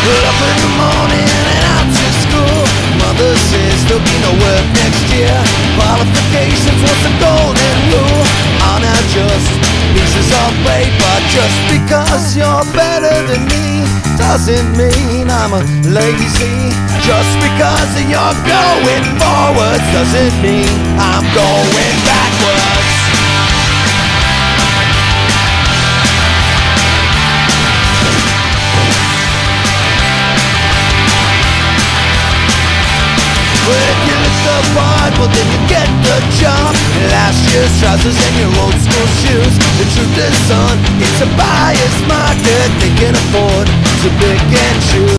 Up in the morning and out to school. Mother says there'll be no work next year. Qualifications was the golden rule. Are now just pieces of paper. Just because you're better than me doesn't mean I'm lazy. Just because you're going forwards doesn't mean I'm going backwards. Well, if you look the part, well then you get the job. Last year's trousers and your old school shoes. The truth is, son, it's a buyer's market. They can afford to pick and choose.